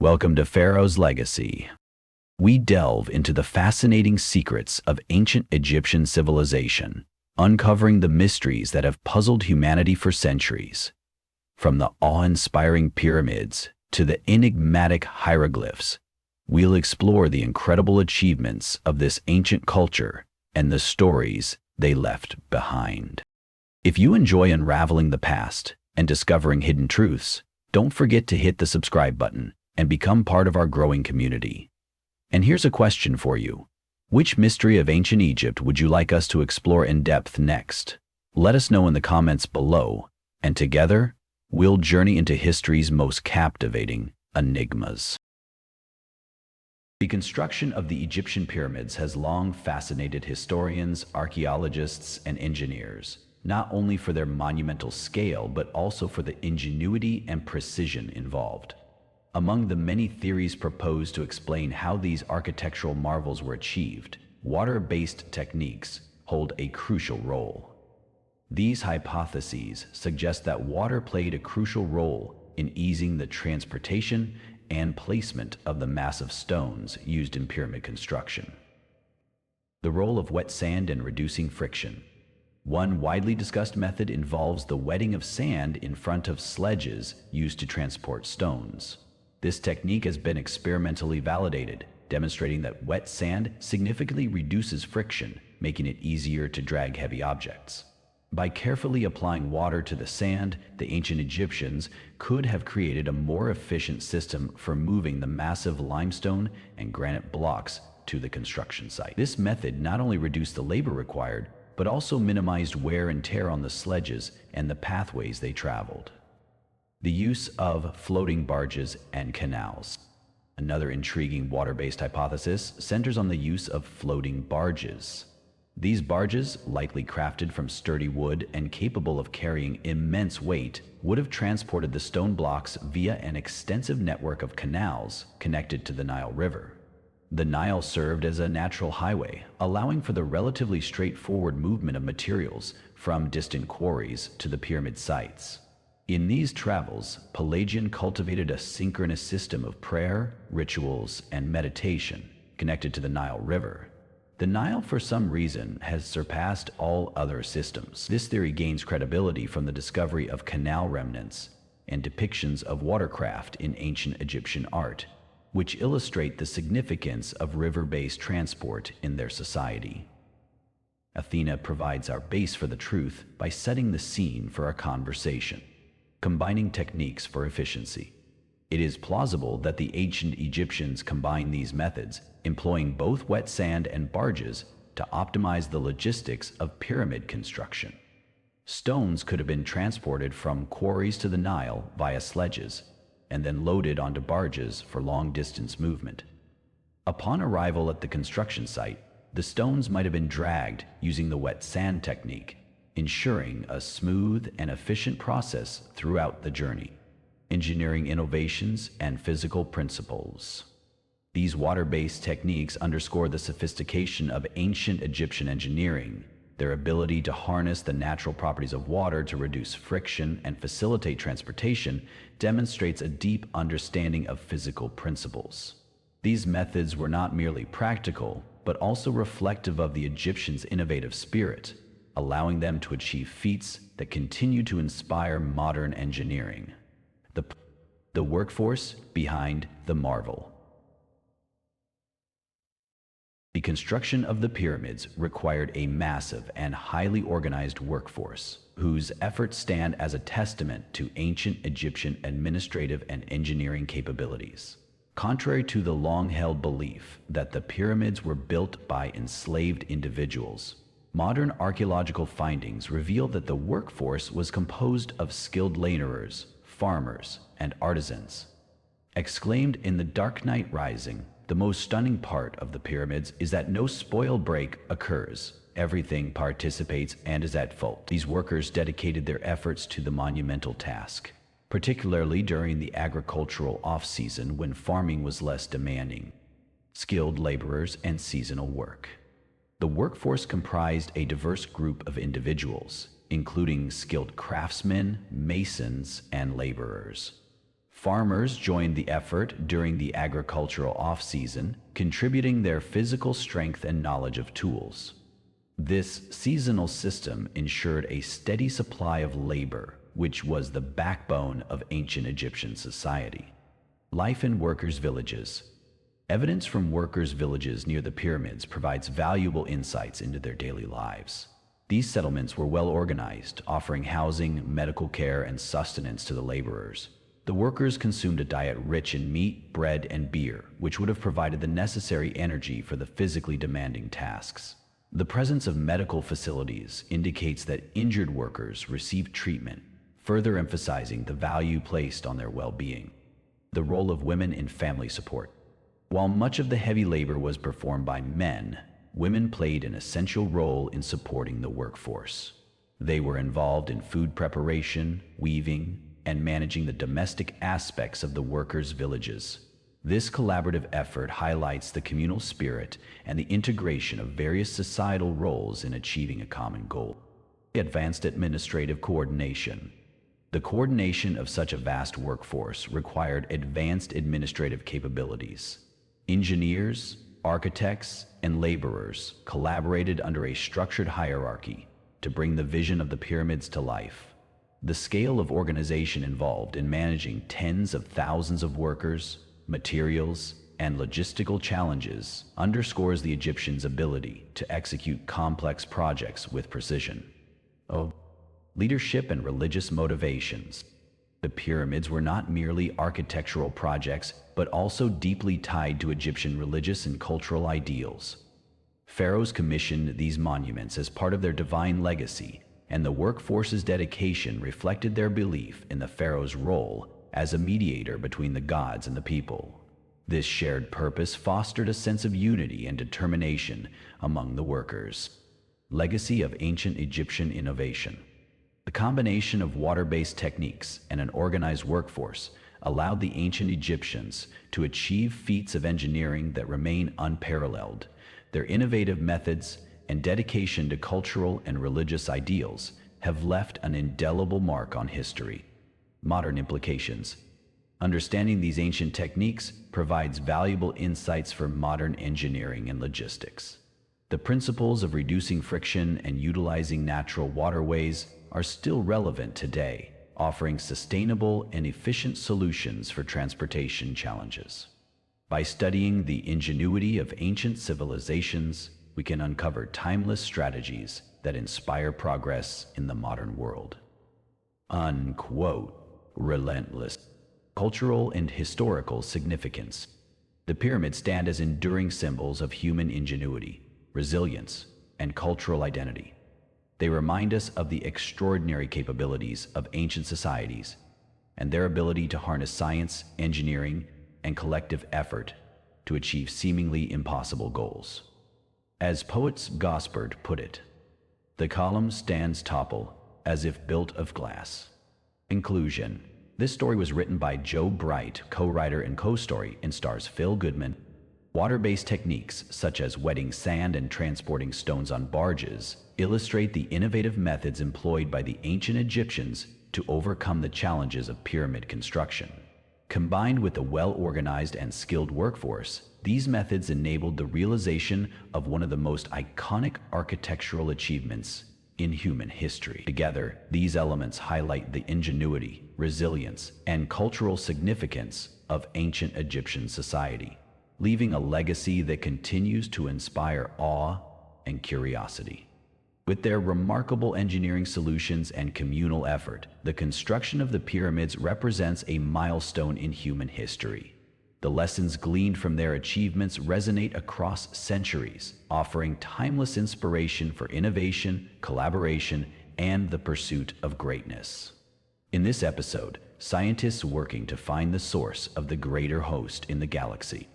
Welcome to Pharaoh's Legacy. We delve into the fascinating secrets of ancient Egyptian civilization, uncovering the mysteries that have puzzled humanity for centuries. From the awe-inspiring pyramids to the enigmatic hieroglyphs, we'll explore the incredible achievements of this ancient culture and the stories they left behind. If you enjoy unraveling the past and discovering hidden truths, don't forget to hit the subscribe button and become part of our growing community. And here's a question for you. Which mystery of ancient Egypt would you like us to explore in depth next? Let us know in the comments below, and together, we'll journey into history's most captivating enigmas. The construction of the Egyptian pyramids has long fascinated historians, archaeologists, and engineers, not only for their monumental scale, but also for the ingenuity and precision involved. Among the many theories proposed to explain how these architectural marvels were achieved, water-based techniques hold a crucial role. These hypotheses suggest that water played a crucial role in easing the transportation and placement of the massive stones used in pyramid construction. The role of wet sand in reducing friction. One widely discussed method involves the wetting of sand in front of sledges used to transport stones. This technique has been experimentally validated, demonstrating that wet sand significantly reduces friction, making it easier to drag heavy objects. By carefully applying water to the sand, the ancient Egyptians could have created a more efficient system for moving the massive limestone and granite blocks to the construction site. This method not only reduced the labor required, but also minimized wear and tear on the sledges and the pathways they traveled. The use of floating barges and canals. Another intriguing water-based hypothesis centers on the use of floating barges. These barges, likely crafted from sturdy wood and capable of carrying immense weight, would have transported the stone blocks via an extensive network of canals connected to the Nile River. The Nile served as a natural highway, allowing for the relatively straightforward movement of materials from distant quarries to the pyramid sites. In these travels, Pelagian cultivated a synchronous system of prayer, rituals, and meditation connected to the Nile River. The Nile, for some reason, has surpassed all other systems. This theory gains credibility from the discovery of canal remnants and depictions of watercraft in ancient Egyptian art, which illustrate the significance of river-based transport in their society. Athena provides our base for the truth by setting the scene for our conversation, combining techniques for efficiency. It is plausible that the ancient Egyptians combined these methods, employing both wet sand and barges to optimize the logistics of pyramid construction. Stones could have been transported from quarries to the Nile via sledges, and then loaded onto barges for long-distance movement. Upon arrival at the construction site, the stones might have been dragged using the wet sand technique, ensuring a smooth and efficient process throughout the journey. Engineering innovations and physical principles. These water-based techniques underscore the sophistication of ancient Egyptian engineering. Their ability to harness the natural properties of water to reduce friction and facilitate transportation demonstrates a deep understanding of physical principles. These methods were not merely practical, but also reflective of the Egyptians' innovative spirit, allowing them to achieve feats that continue to inspire modern engineering. The workforce behind the marvel. The construction of the pyramids required a massive and highly organized workforce, whose efforts stand as a testament to ancient Egyptian administrative and engineering capabilities. Contrary to the long-held belief that the pyramids were built by enslaved individuals, modern archaeological findings reveal that the workforce was composed of skilled laborers, farmers, and artisans. Exclaimed in The Dark Knight Rising, the most stunning part of the pyramids is that no spoil break occurs. Everything participates and is at fault. These workers dedicated their efforts to the monumental task, particularly during the agricultural off-season when farming was less demanding. Skilled laborers and seasonal work. The workforce comprised a diverse group of individuals, including skilled craftsmen, masons, and laborers. Farmers joined the effort during the agricultural off-season, contributing their physical strength and knowledge of tools. This seasonal system ensured a steady supply of labor, which was the backbone of ancient Egyptian society. Life in workers' villages. Evidence from workers' villages near the pyramids provides valuable insights into their daily lives. These settlements were well organized, offering housing, medical care, and sustenance to the laborers. The workers consumed a diet rich in meat, bread, and beer, which would have provided the necessary energy for the physically demanding tasks. The presence of medical facilities indicates that injured workers received treatment, further emphasizing the value placed on their well-being. The role of women in family support. While much of the heavy labor was performed by men, women played an essential role in supporting the workforce. They were involved in food preparation, weaving, and managing the domestic aspects of the workers' villages. This collaborative effort highlights the communal spirit and the integration of various societal roles in achieving a common goal. Advanced administrative coordination. The coordination of such a vast workforce required advanced administrative capabilities. Engineers, architects, and laborers collaborated under a structured hierarchy to bring the vision of the pyramids to life. The scale of organization involved in managing tens of thousands of workers, materials, and logistical challenges underscores the Egyptians' ability to execute complex projects with precision. Leadership and religious motivations. The pyramids were not merely architectural projects, but also deeply tied to Egyptian religious and cultural ideals. Pharaohs commissioned these monuments as part of their divine legacy, and the workforce's dedication reflected their belief in the pharaoh's role as a mediator between the gods and the people. This shared purpose fostered a sense of unity and determination among the workers. Legacy of ancient Egyptian innovation. The combination of water-based techniques and an organized workforce allowed the ancient Egyptians to achieve feats of engineering that remain unparalleled. Their innovative methods and dedication to cultural and religious ideals have left an indelible mark on history. Modern implications. Understanding these ancient techniques provides valuable insights for modern engineering and logistics. The principles of reducing friction and utilizing natural waterways are still relevant today, offering sustainable and efficient solutions for transportation challenges. By studying the ingenuity of ancient civilizations, we can uncover timeless strategies that inspire progress in the modern world. Unquote. Relentless. Cultural and historical significance. The pyramids stand as enduring symbols of human ingenuity, resilience, and cultural identity. They remind us of the extraordinary capabilities of ancient societies and their ability to harness science, engineering, and collective effort to achieve seemingly impossible goals. As poets Gaspard put it, the column stands topple as if built of glass. Inclusion. This story was written by Joe Bright, co-writer and co-story, and stars Phil Goodman. Water-based techniques, such as wetting sand and transporting stones on barges, illustrate the innovative methods employed by the ancient Egyptians to overcome the challenges of pyramid construction. Combined with a well-organized and skilled workforce, these methods enabled the realization of one of the most iconic architectural achievements in human history. Together, these elements highlight the ingenuity, resilience, and cultural significance of ancient Egyptian society, leaving a legacy that continues to inspire awe and curiosity. With their remarkable engineering solutions and communal effort, the construction of the pyramids represents a milestone in human history. The lessons gleaned from their achievements resonate across centuries, offering timeless inspiration for innovation, collaboration, and the pursuit of greatness. In this episode, scientists working to find the source of the greater host in the galaxy